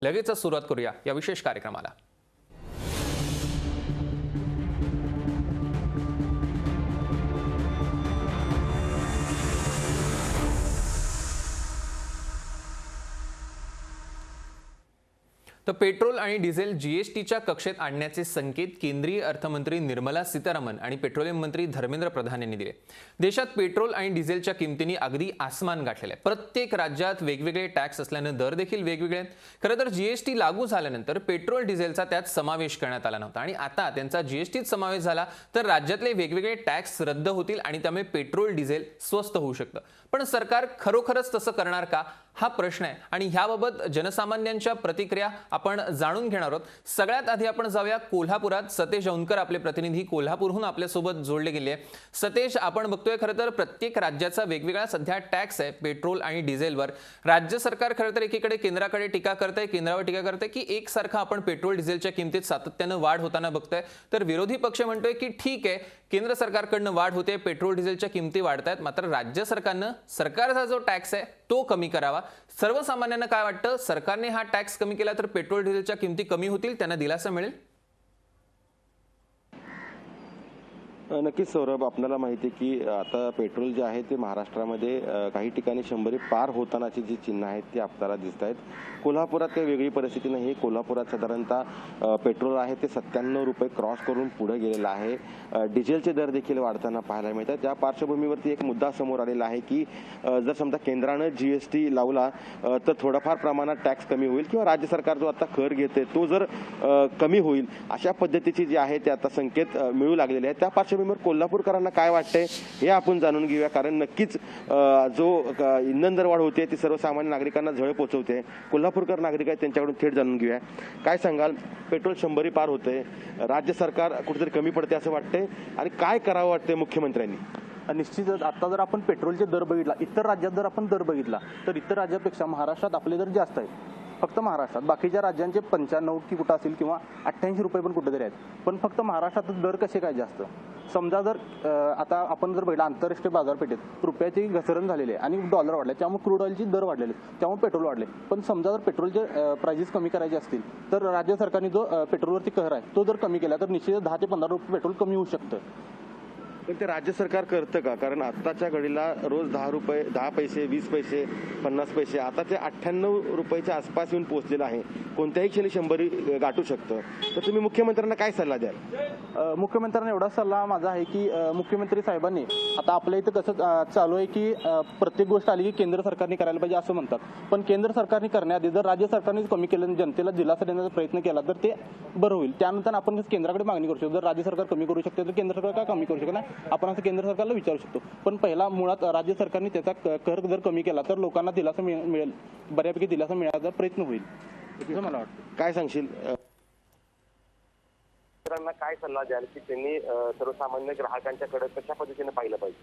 लगेचच सुरुवात करूया या विशेष कार्यक्रमाला। तर पेट्रोल आणि डिझेल जीएसटीच्या कक्षेत आणण्याचे संकेत केंद्रीय अर्थमंत्री निर्मला सीतारामन आणि पेट्रोलियम मंत्री धर्मेंद्र प्रधान यांनी दिले। देशात पेट्रोल आणि डिझेलच्या किमतींनी अगदी आसमान गाठलेले आहे। प्रत्येक राज्यात वेगवेगळे टॅक्स असल्याने दर देखील वेगवेगळे आहेत। खरं तर जीएसटी लागू झाल्यानंतर पेट्रोल डिझेलचा त्यात समावेश करण्यात आला नव्हता आणि आता त्यांचा जीएसटीत समावेश झाला तर राज्यातले वेगवेगळे टॅक्स रद्द होतील आणि त्यामुळे पेट्रोल डिझेल स्वस्त होऊ शकतं। पण सरकार खरोखरच तसं करणार का हा प्रश्न आहे आणि ह्याबाबत जनसामान्यांच्या प्रतिक्रिया आपण जाणून घेणार आहोत। सगळ्यात आधी आपण जाऊया कोल्हापुरात। सतेज औंधकर आपले प्रतिनिधी कोल्हापूरहून आपल्यासोबत जोडले गेले आहे। सतेज, आपण बघतोय खरं तर प्रत्येक राज्याचा वेगवेगळा सध्या टॅक्स आहे पेट्रोल आणि डिझेलवर। राज्य सरकार खरं तर एकीकडे केंद्राकडे टीका करतंय, केंद्रावर टीका करतंय की एकसारखा आपण पेट्रोल डिझेलच्या किमतीत सातत्यानं वाढ होताना बघतोय, तर विरोधी पक्ष म्हणतोय की ठीक आहे, केंद्र सरकारकडनं वाढ होते, पेट्रोल डिझेलच्या किमती वाढतायत, मात्र राज्य सरकारनं सरकारचा जो टॅक्स आहे तो कमी करावा। सर्वसामान्यांना काय वाटतं, सरकारने हा टॅक्स कमी केला तर पेट्रोल डिझेलच्या किमती कमी होतील, त्यांना दिलासा मिळेल? नक्कीच सौरभ, आपल्याला माहिती आहे की आता पेट्रोल जे आहे ते महाराष्ट्रामध्ये काही ठिकाणी 100 पार होतानाची जी चिन्ह आहेत ती आपल्याला दिसत आहेत। कोल्हापुरात काही वेगळी परिस्थिती नाही। कोल्हापुरात साधारणतः पेट्रोल आहे ते 97 रुपये क्रॉस करून पुढे गेलेलं आहे। डिझेलचे दर देखील वाढताना पाहायला मिळतात। त्या पार्श्वभूमीवरती एक मुद्दा समोर आलेला आहे की जर समजा केंद्रानं जीएसटी लावला तर थोडंफार प्रमाणात टॅक्स कमी होईल किंवा राज्य सरकार जो आता कर घेते तो जर कमी होईल, अशा पद्धतीची जी आहे ते आता संकेत मिळू लागलेले आहेत। त्या पार्श्वभूमीवर कोल्हापूरकरांना काय वाटतंय हे आपण जाणून घेऊया, कारण नक्कीच जो इंधन दरवाढ होते ती सर्वसामान्य नागरिकांना झळ पोहोचवते। कोल्हापूरकर नागरिक आहेत, त्यांच्याकडून थेट जाणून घेऊया। काय सांगाल, पेट्रोल 100 पार होते, राज्य सरकार कुठेतरी कमी पडते असं वाटतंय आणि काय करावं वाटतंय मुख्यमंत्र्यांनी? निश्चितच आता जर आपण पेट्रोलचे दर बघितला, इतर राज्यात जर आपण दर बघितला तर इतर राज्यापेक्षा महाराष्ट्रात आपले दर जास्त आहेत। फक्त महाराष्ट्रात, बाकीच्या राज्यांचे 95 की कुठं असेल किंवा 88 रुपये पण कुठेतरी आहेत, पण फक्त महाराष्ट्रात दर कसे काय जास्त? समजा जर आता आपण जर बघितलं आंतरराष्ट्रीय बाजारपेठेत रुपयाची घसरण झालेली आहे आणि डॉलर वाढले, त्यामुळे क्रूड ऑइलची दर वाढलेले, त्यामुळे पेट्रोल वाढले। पण समजा जर पेट्रोलचे प्राइसेस कमी करायचे असतील तर राज्य सरकारने जो पेट्रोलवरती कहर आहे तो जर कमी केला तर निश्चितच 10 ते 15 रुपये पेट्रोल कमी होऊ शकतं। पण ते राज्य सरकार करतं का? कारण आत्ताच्या घडीला रोज 10 रुपये, 10 पैसे, 20 पैसे, 50 पैसे, आता ते 98 रुपयाच्या आसपास येऊन पोहोचलेलं आहे। कोणत्याही क्षणी 100 गाठू शकतं। तर तुम्ही मुख्यमंत्र्यांना काय सल्ला द्याल? मुख्यमंत्र्यांना एवढा सल्ला माझा आहे की मुख्यमंत्री साहेबांनी आता आपल्या इथं कसं चालू आहे की प्रत्येक गोष्ट आली की केंद्र सरकारने करायला पाहिजे असं म्हणतात, पण केंद्र सरकारने करण्याआधी जर राज्य सरकारने कमी केलं, जनतेला दिलासा देण्याचा प्रयत्न केला तर ते बरं होईल। त्यानंतर आपण केंद्राकडे मागणी करू शकतो। जर राज्य सरकार कमी करू शकते तर केंद्र सरकार का कमी करू शकत नाही, आपण असं केंद्र सरकारला विचारू शकतो। पण पहिला मुळात राज्य सरकारने त्याचा कर जर कमी केला तर लोकांना दिलासा मिळेल, बऱ्यापैकी दिलासा मिळायचा प्रयत्न होईल असं मला वाटतं। काय सांगशील? काय सल्ला द्याल की त्यांनी सर्वसामान्य ग्राहकांच्याकडे कशा पद्धतीने पाहिलं पाहिजे?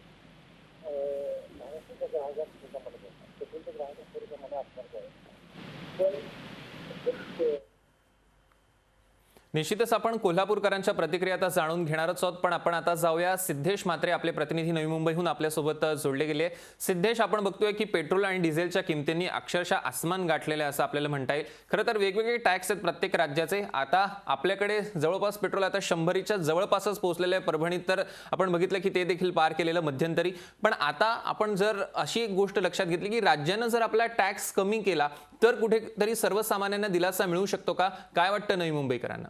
निश्चितच आपण कोल्हापूरकरांच्या प्रतिक्रिया आता जाणून घेणारच आहोत, पण आपण आता जाऊया सिद्धेश म्हात्रे आपले प्रतिनिधी नवी मुंबईहून आपल्यासोबत जोडले गेले। सिद्धेश, आपण बघतोय की पेट्रोल आणि डिझेलच्या किमतींनी अक्षरशः आसमान गाठलेले असं आपल्याला म्हणता येईल। खरं तर वेगवेगळे टॅक्स आहेत प्रत्येक राज्याचे। आता आपल्याकडे जवळपास पेट्रोल आता 100च्या जवळपासच पोहोचलेलं आहे। परभणीत तर आपण बघितलं की ते देखील पार केलेलं मध्यंतरी। पण आता आपण जर अशी एक गोष्ट लक्षात घेतली की राज्यानं जर आपला टॅक्स कमी केला तर कुठेतरी सर्वसामान्यांना दिलासा मिळू शकतो का? काय वाटतं नवी मुंबईकरांना?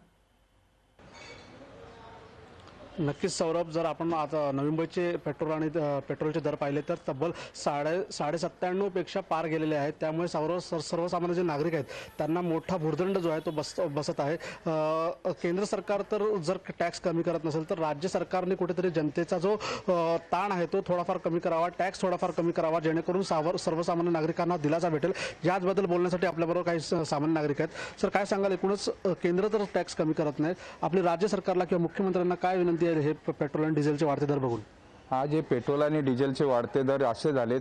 नक्कीच सौरभ, जर आपण आता नवी मुंबईचे पेट्रोल आणि पेट्रोलचे दर पाहिले तर तब्बल 97.5 पेक्षा पार गेलेले आहेत। त्यामुळे सर्वसामान्य जे नागरिक आहेत त्यांना मोठा भुर्दंड जो आहे तो बसत आहे। केंद्र सरकार तर जर टॅक्स कमी करत नसेल तर राज्य सरकारने कुठेतरी जनतेचा जो ताण आहे तो थोडाफार कमी करावा, टॅक्स थोडाफार कमी करावा, जेणेकरून सर्वसामान्य नागरिकांना दिलासा भेटेल। याचबद्दल बोलण्यासाठी आपल्याबरोबर काही सामान्य नागरिक आहेत। सर, काय सांगाल, एकूणच केंद्र तर टॅक्स कमी करत नाही, आपली राज्य सरकारला किंवा मुख्यमंत्र्यांना काय विनंती हे पेट्रोल आणि डिझेलचे वाढते दर बघून? आज हे पेट्रोल आणि डिझेलचे वाढते दर असे झालेत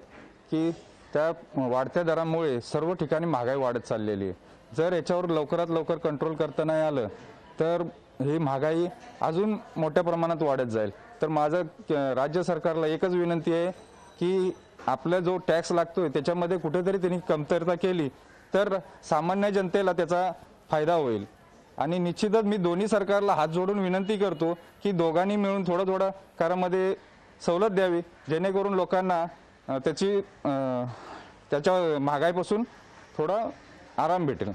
की त्या वाढत्या दरामुळे सर्व ठिकाणी महागाई वाढत चाललेली आहे। जर याच्यावर लवकरात लवकर कंट्रोल करता नाही आलं तर ही महागाई अजून मोठ्या प्रमाणात वाढत जाईल। तर माझं राज्य सरकारला एकच विनंती आहे की आपला जो टॅक्स लागतोय त्याच्यामध्ये कुठेतरी त्यांनी कमतरता केली तर सामान्य जनतेला त्याचा फायदा होईल. आणि निश्चितच मी दोन्ही सरकारला हात जोडून विनंती करतो की दोघांनी मिळून थोडं थोडं करामध्ये सवलत द्यावी, जेणेकरून लोकांना त्याच्या महागाईपासून थोडा आराम भेटेल.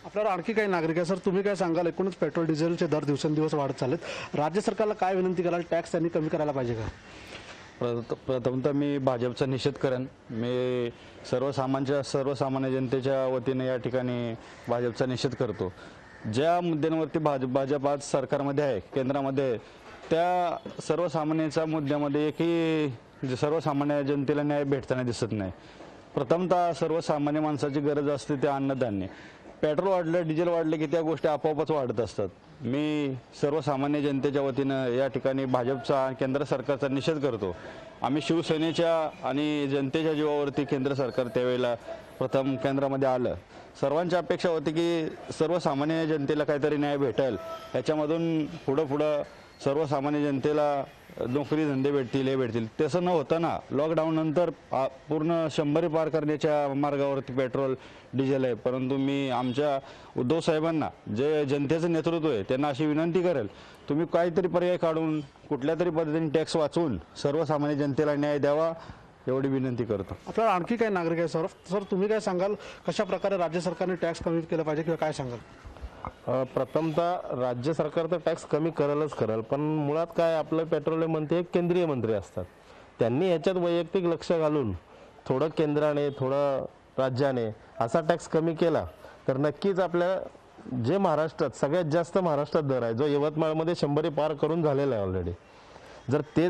आपल्याला आणखी काही नागरिक आहे. सर, तुम्ही काय सांगाल? एकूणच पेट्रोल डिझेलचे दर दिवसेंदिवस वाढत चाललेत. राज्य सरकारला काय विनंती कराल? टॅक्स त्यांनी कमी करायला पाहिजे का? प्रथमतः मी भाजपचा निषेध करेन. मी सर्वसामान्य जनतेच्या वतीने या ठिकाणी भाजपचा निषेध करतो. ज्या मुद्द्यांवरती भाजप आज सरकारमध्ये आहे, केंद्रामध्ये आहे, त्या सर्वसामान्यांच्या मुद्द्यामध्ये एकही सर्वसामान्य जनतेला न्याय भेटताना दिसत नाही. प्रथमतः सर्वसामान्य माणसाची गरज असते ते अन्नधान्य. पेट्रोल वाढलं, डिझेल वाढलं की त्या गोष्टी आपोआपच वाढत असतात. मी सर्वसामान्य जनतेच्या वतीनं या ठिकाणी भाजपचा केंद्र सरकारचा निषेध करतो. आम्ही शिवसेनेच्या आणि जनतेच्या जीवावरती केंद्र सरकार त्यावेळेला प्रथम केंद्रामध्ये आलं. सर्वांची अपेक्षा होती की सर्वसामान्य जनतेला काहीतरी न्याय भेटेल, ह्याच्यामधून पुढं सर्वसामान्य जनतेला नोकरी धंदे भेटतील, हे भेटतील. तसं न होताना लॉकडाऊन नंतर पूर्ण 100 पार करण्याच्या मार्गावरती पेट्रोल डिझेल आहे. परंतु मी आमच्या उद्धव साहेबांना, जे जनतेचं नेतृत्व आहे, त्यांना अशी विनंती करेल, तुम्ही काहीतरी पर्याय काढून कुठल्या तरी पद्धतीने टॅक्स वाचवून सर्वसामान्य जनतेला न्याय द्यावा, एवढी विनंती करतो. आपल्याला आणखी काही नागरिक आहे. सर, तुम्ही काय सांगाल? कशा प्रकारे राज्य सरकारने टॅक्स कमी केलं पाहिजे किंवा काय सांगाल? प्रथमतः राज्य सरकार तर टॅक्स कमी करेल, पण मुळात काय आपलं पेट्रोलियम मंत्री एक केंद्रीय मंत्री असतात. त्यांनी ह्याच्यात वैयक्तिक लक्ष घालून थोडं केंद्राने थोडं राज्याने असा टॅक्स कमी केला तर नक्कीच आपल्या जे महाराष्ट्रात सगळ्यात जास्त महाराष्ट्रात दर आहे, जो यवतमाळमध्ये 100 पार करून झालेला आहे ऑलरेडी,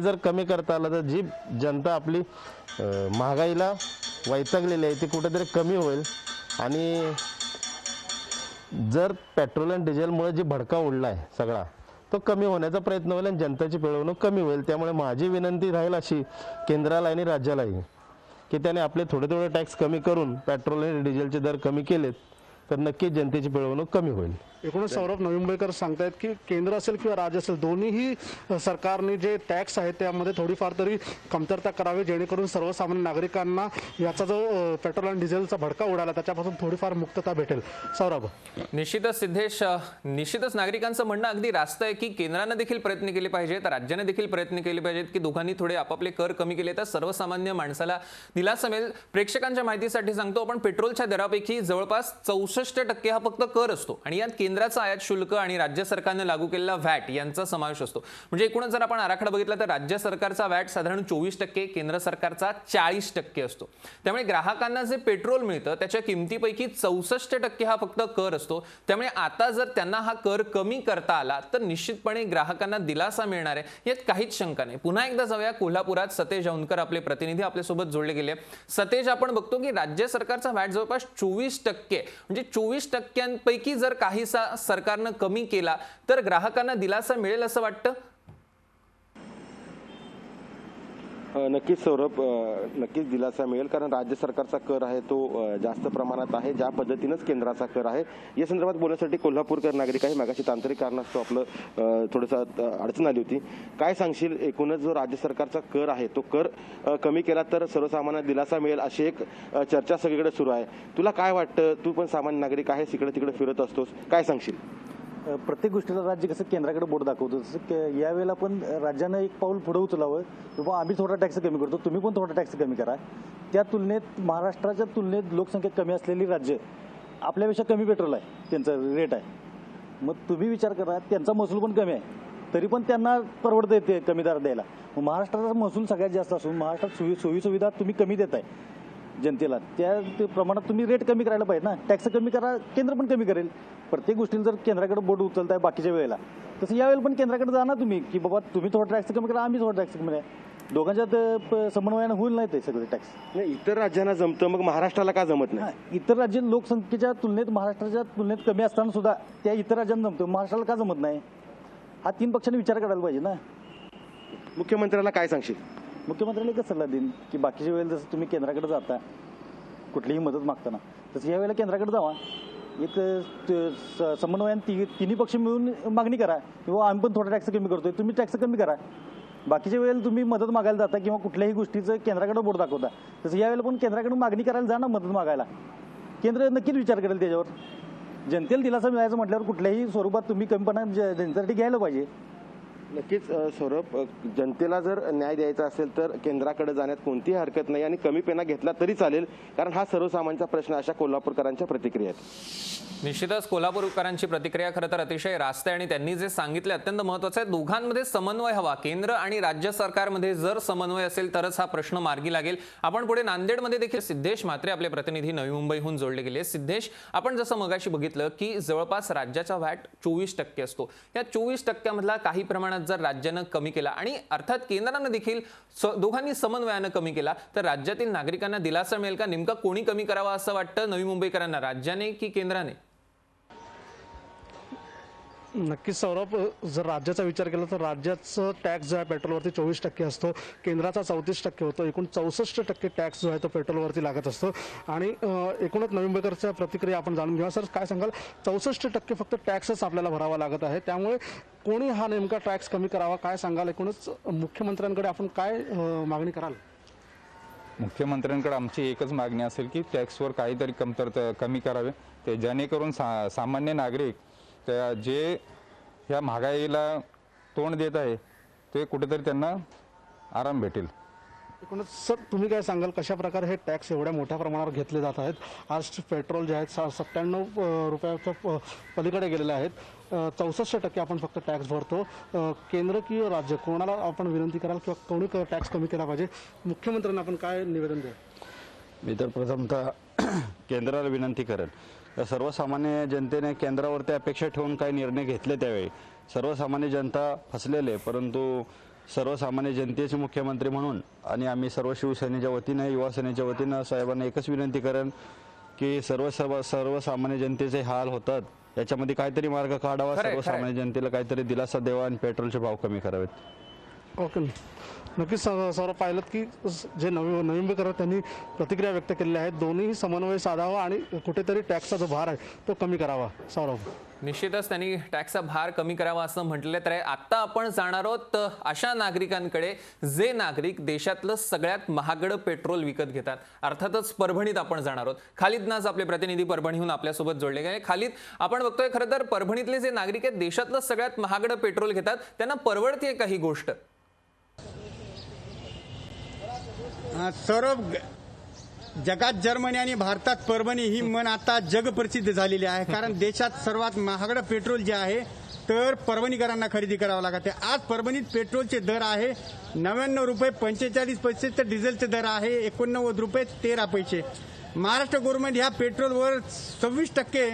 जर कमी करता आलं तर जी जनता आपली महागाईला वैतागलेली आहे ती कुठेतरी कमी होईल. आणि जर पेट्रोल आणि डिझेलमुळे जी भडका उडला आहे सगळा, तो कमी होण्याचा प्रयत्न होईल आणि जनतेची पिळवणूक कमी होईल. त्यामुळे माझी विनंती राहील अशी केंद्राला आणि राज्यालाही की त्याने आपले थोडे टॅक्स कमी करून पेट्रोल आणि डिझेलचे दर कमी केलेत तर नक्कीच जनतेची पिळवणूक कमी होईल. एकूणच सौरभ नवी मुंबईकर सांगतायत की केंद्र असेल किंवा राज्य असेल, दोन्हीही सरकारने जे टॅक्स आहे त्यामध्ये थोडीफार तरी कमतरता करावी, जेणेकरून सर्वसामान्य नागरिकांना याचा जो पेट्रोल आणि डिझेलचा भडका उडाला त्याच्यापासून थोडीफार मुक्तता भेटेल. सौरभ, निश्चितच सिद्धेश, निश्चितच नागरिकांचं म्हणणं अगदी रास्त आहे की केंद्राने देखील प्रयत्न केले पाहिजेत, राज्याने देखील प्रयत्न केले पाहिजेत की दोघांनी थोडे आपापले कर कमी केले तर सर्वसामान्य माणसाला दिलासा मिळेल. प्रेक्षकांच्या माहितीसाठी सांगतो, आपण पेट्रोलच्या दरापैकी जवळपास 64% हा फक्त कर असतो आणि यात केंद्राचा आयात शुल्क आणि राज्य सरकारने लागू केलेला व्हॅट यांचा समावेश असतो. म्हणजे एकूणच जर आपण आराखडा बघितला तर राज्य सरकारचा व्हॅट साधारण 24%, केंद्र सरकारचा 40% असतो. त्यामुळे ग्राहकांना जे पेट्रोल मिळतं त्याच्या किमतीपैकी 64% हा फक्त कर असतो. त्यामुळे आता जर त्यांना हा कर कमी करता आला तर निश्चितपणे ग्राहकांना दिलासा मिळणार आहे, यात काहीच शंका नाही. पुन्हा एकदा जाऊया कोल्हापुरात. सतेज औंधकर आपले प्रतिनिधी आपल्यासोबत जोडले गेले. सतेज, आपण बघतो की राज्य सरकारचा व्हॅट जवळपास 24%, म्हणजे 24%पैकी जर काहीसा सरकारनं कमी केला तर ग्राहकांना दिलासा मिळेल असं वाटतं? नक्कीच सौरभ, नक्कीच दिलासा मिळेल, कारण राज्य सरकारचा कर आहे तो जास्त प्रमाणात आहे, ज्या पद्धतीनंच केंद्राचा कर आहे. या संदर्भात बोलण्यासाठी कोल्हापूरकर नागरिक आहे. मागाशी तांत्रिक कारणास्तव आपलं थोडंसं अडचण आली होती. काय सांगशील, एकूणच जो राज्य सरकारचा कर आहे तो कर कमी केला तर सर्वसामान्य दिलासा मिळेल अशी एक चर्चा सगळीकडे सुरू आहे. तुला काय वाटतं? तू पण सामान्य नागरिक आहेस, इकडे तिकडे फिरत असतोस, काय सांगशील? प्रत्येक गोष्टीला राज्य कसं केंद्राकडे बोट दाखवतो, तसं यावेळेला पण राज्यानं एक पाऊल पुढे उचलावं किंवा आम्ही थोडा टॅक्स कमी करतो, तुम्ही पण थोडा टॅक्स कमी करा. त्या तुलनेत महाराष्ट्राच्या तुलनेत लोकसंख्या कमी असलेली राज्य आपल्यापेक्षा कमी पेट्रोल आहे, त्यांचा रेट आहे. मग तुम्ही विचार करा, त्यांचा महसूल पण कमी आहे तरी पण त्यांना परवडतं येते कमी दर द्यायला. मग महाराष्ट्राचा महसूल सगळ्यात जास्त असून महाराष्ट्रात सोयीसुविधा तुम्ही कमी देताय जनतेला, त्या प्रमाणात तुम्ही रेट कमी करायला पाहिजे ना. टॅक्स कमी करा, केंद्र पण कमी करेल. प्रत्येक गोष्टीला जर केंद्राकडे बोट उचलताय बाकीच्या वेळेला, तसं यावेळेला पण केंद्राकडे जा ना तुम्ही की बाबा तुम्ही थोडा टॅक्स कमी करा, आम्ही थोडा टॅक्स कमी करा. दोघांच्यात समन्वयानं होईल नाही ते सगळे टॅक्स. इतर राज्यांना जमतं, मग महाराष्ट्राला का जमत नाही? इतर राज्य लोकसंख्येच्या तुलनेत महाराष्ट्राच्या तुलनेत कमी असताना सुद्धा त्या इतर राज्यांना जमतं, महाराष्ट्राला का जमत नाही? हा 3 पक्षांनी विचार करायला पाहिजे ना. मुख्यमंत्र्याला काय सांगशील? मुख्यमंत्र्याला एकच सल्ला देईन की बाकीच्या वेळेला जसं तुम्ही केंद्राकडे जाता कुठलीही मदत मागताना, तसं यावेळेला केंद्राकडे जावा, एक समन्वयाने तिन्ही पक्ष मिळून मागणी करा किंवा आम्ही पण थोडा टॅक्स कमी करतोय, तुम्ही टॅक्स कमी करा. बाकीच्या वेळेला तुम्ही मदत मागायला जाता किंवा कुठल्याही गोष्टीचं केंद्राकडे बोट दाखवता, तसं यावेळेला पण केंद्राकडे मागणी करायला जा ना मदत मागायला. केंद्र नक्कीच विचार करेल त्याच्यावर. जनतेला दिलासा मिळायचं म्हटल्यावर कुठल्याही स्वरूपात तुम्ही कमीपणा त्यांच्यासाठी घ्यायला पाहिजे. नक्कीच सौरभ, जनतेला जर न्याय द्यायचा असेल तर केंद्राकडे जाण्यात कोणतीही हरकत नाही आणि कमीपणा घेतला तरी चालेल, कारण हा सर्वसामान्यांचा प्रश्न. अशा कोल्हापूरकरांच्या प्रतिक्रिया आहेत. निश्चितच कोल्हापूरकरांची प्रतिक्रिया खरं तर अतिशय रास्त आहे आणि त्यांनी जे सांगितले अत्यंत महत्त्वाचं आहे. दोघांमध्ये समन्वय हवा. केंद्र आणि राज्य सरकारमध्ये जर समन्वय असेल तरच हा प्रश्न मार्गी लागेल. आपण पुढे नांदेडमध्ये देखील सिद्धेश म्हात्रे आपले प्रतिनिधी नवी मुंबईहून जोडले गेले. सिद्धेश, आपण जसं मगाशी बघितलं की जवळपास राज्याचा व्हॅट 24% असतो. या 24% काही प्रमाणात जर राज्यानं कमी केला आणि अर्थात केंद्रानं देखील दोघांनी समन्वयानं कमी केला तर राज्यातील नागरिकांना दिलासा मिळेल का? नेमका कोणी कमी करावा असं वाटतं नवी मुंबईकरांना, राज्याने की केंद्राने? नक्कीच सौरभ, जर राज्याचा विचार केला तर राज्याचं टॅक्स जो आहे पेट्रोलवरती 24% असतो, केंद्राचा 34% होतो. एकूण 64% टॅक्स जो आहे तो पेट्रोलवरती लागत असतो. आणि एकूणच नवी मुंबईकरच्या प्रतिक्रिया आपण जाणून घेऊया. सर काय सांगाल? 64% फक्त टॅक्सच आपल्याला भरावा लागत आहे, त्यामुळे कोणी हा नेमका टॅक्स कमी करावा काय सांगाल? एकूणच मुख्यमंत्र्यांकडे आपण काय मागणी कराल? मुख्यमंत्र्यांकडे आमची एकच मागणी असेल की टॅक्सवर काहीतरी कमतरता कमी करावे, ते जेणेकरून सामान्य नागरिक त्या जे ह्या महागाईला तोंड देत आहे ते कुठेतरी त्यांना आराम भेटेल. एकूणच सर तुम्ही काय सांगाल, कशा प्रकारे हे टॅक्स एवढ्या मोठ्या प्रमाणावर घेतले जात आहेत? आज पेट्रोल जे आहेत 97 रुपयाच्या पलीकडे गेलेले आहेत. 64% आपण फक्त टॅक्स भरतो. केंद्र किंवा राज्य कोणाला आपण विनंती कराल किंवा कोणी टॅक्स कमी केला पाहिजे? मुख्यमंत्र्यांना आपण काय निवेदन द्याल? मी तर प्रथमतः केंद्राला विनंती करेन, सर्वसामान्य जनतेने केंद्रावरती अपेक्षा ठेवून काही निर्णय घेतले त्यावेळी सर्वसामान्य जनता फसलेले, परंतु सर्वसामान्य जनतेचे मुख्यमंत्री म्हणून आणि आम्ही सर्व शिवसेनेच्या वतीने युवा सेनेच्या वतीनं साहेबांना एकच विनंती करेन की सर्वसामान्य जनतेचे हाल होतात, याच्यामध्ये काहीतरी मार्ग काढावा, सर्वसामान्य जनतेला काहीतरी दिलासा द्यावा आणि पेट्रोलचे भाव कमी करावेत. ओके, नक्कीच सौरभ पाहिलं की जे नवी मुंबईकर त्यांनी प्रतिक्रिया व्यक्त केलेल्या आहेत. दोन्ही समन्वय साधावा आणि कुठेतरी टॅक्सचा जो भार आहे तो कमी करावा. सौरभ, निश्चितच त्यांनी टॅक्सचा भार कमी करावा असं म्हटलेलं तर आहे. आता आपण जाणार आहोत अशा नागरिकांकडे जे नागरिक देशातलं सगळ्यात महागडं पेट्रोल विकत घेतात. अर्थातच परभणीत आपण जाणार आहोत. खालिद नाज आपले प्रतिनिधी परभणीहून आपल्यासोबत जोडले गेले. खालिद, आपण बघतोय खरं तर परभणीतले जे नागरिक आहेत देशातलं सगळ्यात महागडं पेट्रोल घेतात, त्यांना परवडते का ही गोष्ट? सौरभ, जगात जर्मनी आणि भारतात परभणी ही म्हण आता जगप्रसिद्ध झालेली आहे. कारण देशात सर्वात महागडं पेट्रोल जे आहे तर परभणीकरांना खरेदी करावं लागते. आज परभणीत पेट्रोलचे दर आहे 99 रुपये 45 पैसे, तर डिझेलचे दर आहे 89 रुपये 13 पैसे. महाराष्ट्र गव्हर्नमेंट ह्या पेट्रोलवर 26%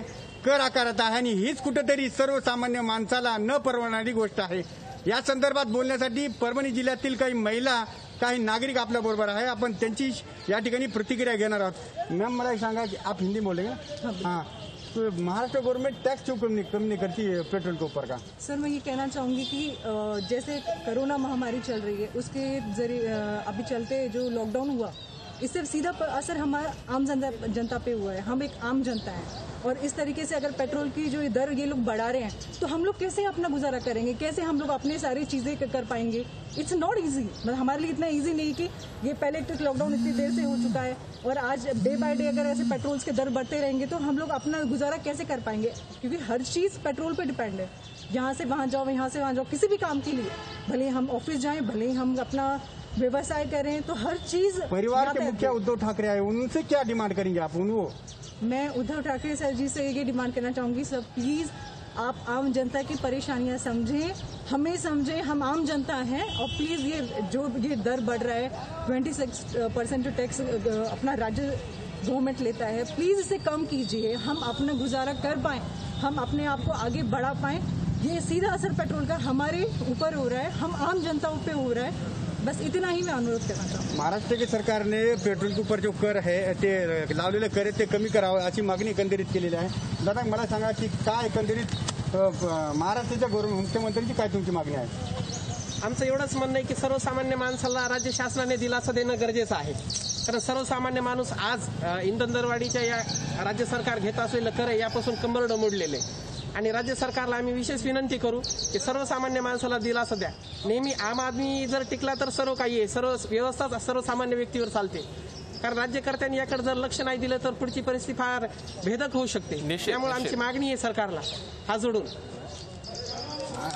कर आकारत आहे आणि हीच कुठेतरी सर्वसामान्य माणसाला न परवडणारी गोष्ट आहे. या संदर्भात बोलण्यासाठी परभणी जिल्ह्यातील काही महिला, काही नागरिक आपल्या बरोबर आहे. आपण त्यांची या ठिकाणी प्रतिक्रिया घेणार आहोत. मॅम, मला एक सांगा की आप हिंदी बोलेंगे? हाँ, तो महाराष्ट्र गवर्नमेंट टैक्स क्यों कम नहीं करती है पेट्रोल के ऊपर का? सर, मैं ये कहना चाहूँगी कि जैसे कोरोना महामारी चल रही है, उसके जरिए अभी चलते जो लॉकडाउन हुआ, इससे सीधा असर हमारा आम जनता पे हुआ है. हम एक आम जनता है और इस तरीके से अगर पेट्रोल की जो दर ये लोग बढ़ा रहे हैं तो हम लोग कैसे अपना गुजारा करेंगे, कैसे हम लोग अपने सारी चीज़ें कर पाएंगे? It's not easy. मतलब हमारे लिए इतना ईजी नहीं कि ये पहले एक लॉकडाउन इतनी देर से हो चुका है और आज डे बाय डे अगर ऐसे पेट्रोल्स के दर बढ़ते रहेंगे तो हम लोग अपना गुजारा कैसे कर पाएंगे? क्योंकि हर चीज़ पेट्रोल पे डिपेंड है. यहाँ से वहाँ जाओ, यहाँ से वहाँ जाओ, किसी भी काम के लिए, भले ही हम ऑफिस जाएं, भले ही हम अपना व्यवसाय करें, तो हर चीज. परिवार के मुखिया उद्धव ठाकरे आए, उनसे क्या डिमांड करेंगे आप? उनको मैं उद्धव ठाकरे सर जी से ये डिमांड करना चाहूँगी, सर प्लीज़ आप आम जनता की परेशानियां समझें, हमें समझें, हम आम जनता हैं. और प्लीज़ ये दर बढ़ रहा है, 26% टैक्स अपना राज्य गवर्नमेंट लेता है, प्लीज़ इसे कम कीजिए. हम अपना गुजारा कर पाएँ, हम अपने आप को आगे बढ़ा पाएँ. ये सीधा असर पेट्रोल का हमारे ऊपर हो रहा है, हम आम जनताओं पे हो रहा है. बस इतना ही मैं अनुरोध करना चाहूँगा. महाराष्ट्र की सरकार ने पेट्रोल के ऊपर जो कर है ते लावलेले कर आहे ते कमी करावं अशी मागणी एकंदरीत केलेली आहे. दादा, मला सांगा की काय एकंदरीत महाराष्ट्राच्या मुख्यमंत्र्यांची काय तुमची मागणी आहे? आमचं एवढंच म्हणणं आहे की सर्वसामान्य माणसाला राज्य शासनाने दिलासा देणं गरजेचं आहे. कारण सर्वसामान्य माणूस आज इंधन दरवाढीच्या या राज्य सरकार घेत असलेलं कर यापासून कंबरडं मोडलेले आणि राज्य सरकारला आम्ही विशेष विनंती करू की सर्वसामान्य माणसाला दिलासा द्या. नेहमी आम आदमी जर टिकला तर सर्व काही आहे, सर्व व्यवस्था सर्वसामान्य व्यक्तीवर चालते. कारण राज्यकर्त्यांनी याकडे जर लक्ष नाही दिलं तर पुढची परिस्थिती फार भेदक होऊ शकते. निश्चित, त्यामुळे आमची निश्चित. मागणी आहे सरकारला हात जोडून.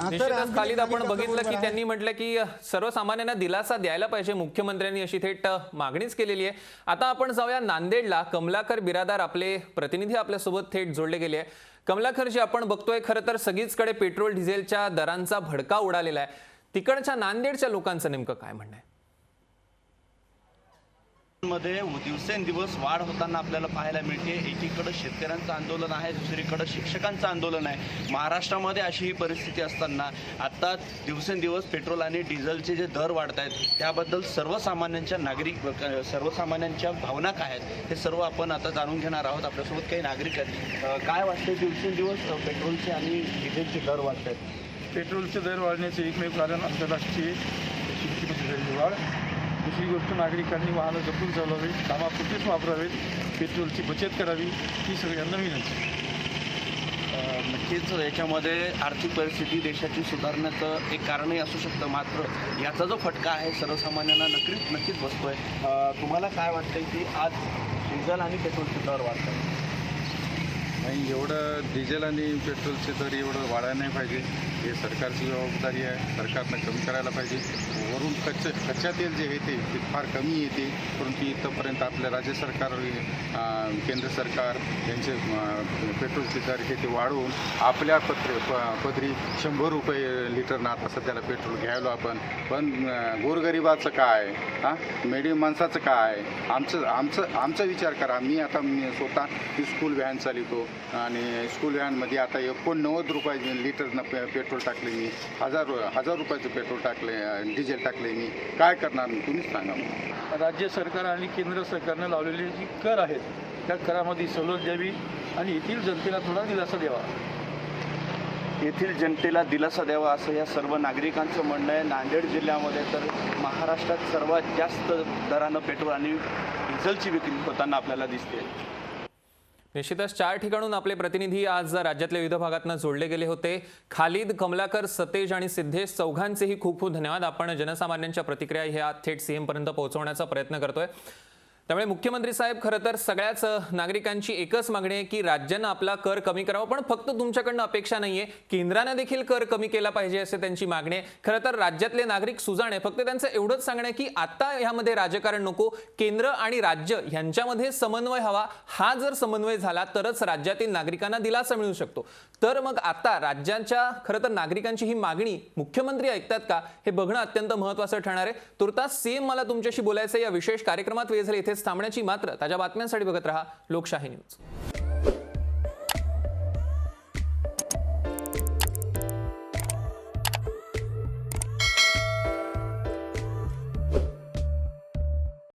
निश्चितच खालीद, आपण बघितलं की त्यांनी म्हटलं की सर्वसामान्यांना दिलासा द्यायला पाहिजे, मुख्यमंत्र्यांनी अशी थेट मागणीच केलेली आहे. आता आपण जाऊया नांदेडला. कमलाकर बिरादार आपले प्रतिनिधी आपल्यासोबत थेट जोडले गेले आहे. कमलाकर, जे आपण बघतोय खरं तर सगळीचकडे पेट्रोल डिझेलच्या दरांचा भडका उडालेला आहे. तिकडच्या नांदेडच्या लोकांचं नेमकं काय म्हणणं आहे? मध्ये दिवसेंदिवस वाढ होताना आपल्याला पाहायला मिळते. एकीकडे शेतकऱ्यांचं आंदोलन आहे, दुसरीकडे शिक्षकांचं आंदोलन आहे. महाराष्ट्रामध्ये अशी ही परिस्थिती असताना आता दिवसेंदिवस पेट्रोल आणि डिझेलचे जे दर वाढत आहेत त्याबद्दल सर्वसामान्यांच्या भावना काय आहेत हे सर्व आपण आता जाणून घेणार आहोत. आपल्यासोबत काही नागरिक आहेत. काय वाटते, दिवसेंदिवस पेट्रोलचे आणि डिझेलचे दर वाढत आहेत? पेट्रोलचे दर वाढण्याचे एकमेव कारण आमच्या राष्ट्रीय किमतीमध्ये झालेली वाढ. दुसरी गोष्ट, नागरिकांनी वाहनं जपून चालवावीत, कामापुरतीच वापरावेत, पेट्रोलची बचत करावी, ही सगळ्यांना विनंती. नक्कीच याच्यामध्ये आर्थिक परिस्थिती देशाची सुधारण्याचं एक कारणही असू शकतं. मात्र याचा जो फटका आहे सर्वसामान्यांना नक्कीच बसतोय. तुम्हाला काय वाटतंय की आज डिझेल आणि पेट्रोलचे दर वाढतात? नाही, एवढं डिझेल आणि पेट्रोलचे दर एवढं वाढायला नाही पाहिजे. हे सरकारची जबाबदारी आहे. सरकारनं कमी करायला पाहिजे. वरून कच्च्या तेल जे येते ते फार कमी येते, परंतु इथंपर्यंत आपल्या राज्य सरकार, केंद्र सरकार यांचे पेट्रोलचे दर हे ते वाढवून आपल्या पदरी 100 रुपये लिटरनं आता सध्याला पेट्रोल घ्यायलो आपण. पण गोरगरिबाचं काय, मिडियम माणसाचं काय? आमचा विचार करा. मी स्वतः ही स्कूल व्हॅन चालवतो आणि स्कूल व्हॅनमध्ये आता 89 रुपये लिटरनं पेट्रोल टाकले मी. हजार रुपयाचं पेट्रोल टाकले, डिझेल टाकले मी. काय करणार मी, तुम्हीच सांगा मला. राज्य सरकार आणि केंद्र सरकारनं लावलेले जे कर आहेत त्या करामध्ये सवलत द्यावी आणि येथील जनतेला थोडा दिलासा द्यावा. येथील जनतेला दिलासा द्यावा असं या सर्व नागरिकांचं म्हणणं आहे. नांदेड जिल्ह्यामध्ये तर महाराष्ट्रात सर्वात जास्त दरानं पेट्रोल आणि डिझेलची विक्री होताना आपल्याला दिसते. निश्चितच 4 ठिकाणून आपले प्रतिनिधी आज राज्यातल्या विविध भागातून जोडले गेले होते. खालीद, कमलाकर, सतेज आणि सिद्धेश चौघांचेही खूप खूप धन्यवाद. आपण जनसामान्यांच्या प्रतिक्रिया ह्या थेट सीएम पर्यंत पोहोचवण्याचा प्रयत्न करतोय. त्यामुळे मुख्यमंत्री साहेब, खरं तर सगळ्याच नागरिकांची एकच मागणी आहे की राज्यानं आपला कर कमी करावा. पण फक्त तुमच्याकडनं अपेक्षा नाहीये, केंद्रानं देखील कर कमी केला पाहिजे असे त्यांची मागणी आहे. खरं तर राज्यातले नागरिक सुजाण आहे. फक्त त्यांचं एवढंच सांगणं आहे की आता यामध्ये राजकारण नको, केंद्र आणि राज्य यांच्यामध्ये समन्वय हवा. हा जर समन्वय झाला तरच राज्यातील नागरिकांना दिलासा मिळू शकतो. तर मग आता राज्याच्या खरं तर नागरिकांची ही मागणी मुख्यमंत्री ऐकतात का हे बघणं अत्यंत महत्त्वाचं ठरणार आहे. तुर्तास सीएम मला तुमच्याशी बोलायचं या विशेष कार्यक्रमात वेळ झाली इथेच थांबण्याची. मात्र ताज्या बातम्यांसाठी बघत रहा लोकशाही न्यूज.